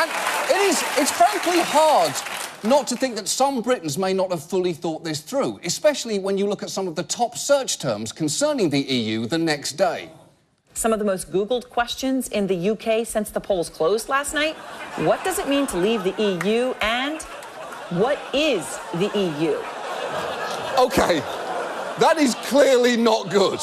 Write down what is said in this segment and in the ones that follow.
And it's frankly hard not to think that some Britons may not have fully thought this through, especially when you look at some of the top search terms concerning the EU the next day. Some of the most Googled questions in the UK since the polls closed last night. What does it mean to leave the EU, and what is the EU? OK, that is clearly not good.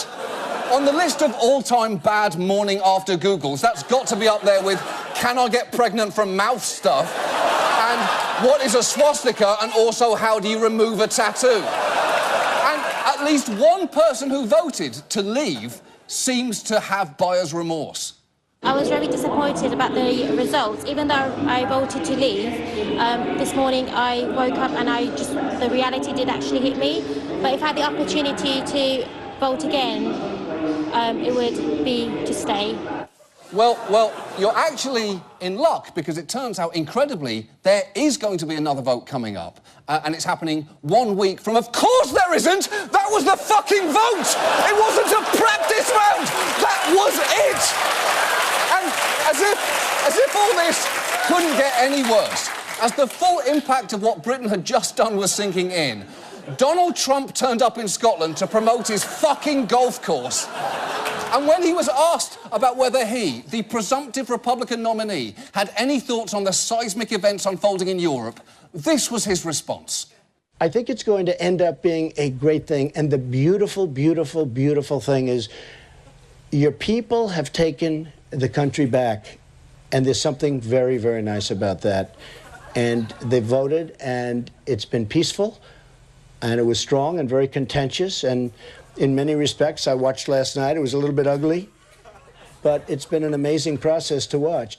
On the list of all-time bad morning after Googles, that's got to be up there with can I get pregnant from mouth stuff and what is a swastika, and also how do you remove a tattoo? And at least one person who voted to leave seems to have buyer's remorse. I was very disappointed about the results. Even though I voted to leave, this morning I woke up and the reality did actually hit me. But if I had the opportunity to vote again, it would be to stay. Well, you're actually in luck, because it turns out, incredibly, there is going to be another vote coming up. And it's happening 1 week from... Of course there isn't! That was the fucking vote! It wasn't a practice round! That was it! And as if all this couldn't get any worse, as the full impact of what Britain had just done was sinking in, Donald Trump turned up in Scotland to promote his fucking golf course. And when he was asked about whether he, the presumptive Republican nominee, had any thoughts on the seismic events unfolding in Europe, this was his response. I think it's going to end up being a great thing. And the beautiful, beautiful, beautiful thing is your people have taken the country back. And there's something very, very nice about that. And they voted, and it's been peaceful, and it was strong and very contentious. And in many respects, I watched last night. It was a little bit ugly, but it's been an amazing process to watch.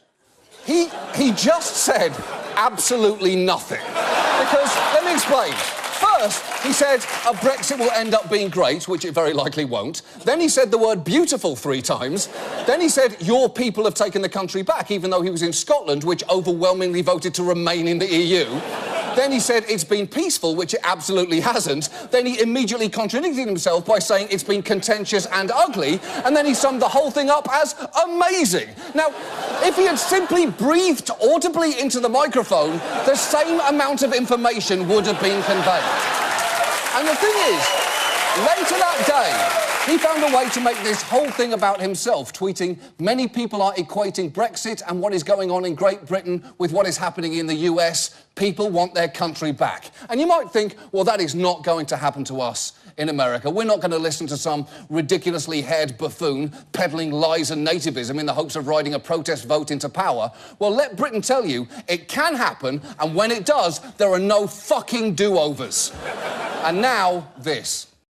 He just said absolutely nothing. Because, let me explain. First, he said a Brexit will end up being great, which it very likely won't. Then he said the word beautiful 3 times. Then he said your people have taken the country back, even though he was in Scotland, which overwhelmingly voted to remain in the EU. Then he said it's been peaceful, which it absolutely hasn't. Then he immediately contradicted himself by saying it's been contentious and ugly, and then he summed the whole thing up as amazing. Now, if he had simply breathed audibly into the microphone, the same amount of information would have been conveyed. And the thing is, later that day, he found a way to make this whole thing about himself, tweeting, "Many people are equating Brexit and what is going on in Great Britain with what is happening in the US. People want their country back." And you might think, well, that is not going to happen to us in America. We're not going to listen to some ridiculously haired buffoon peddling lies and nativism in the hopes of riding a protest vote into power. Well, let Britain tell you, it can happen, and when it does, there are no fucking do-overs. And now, this.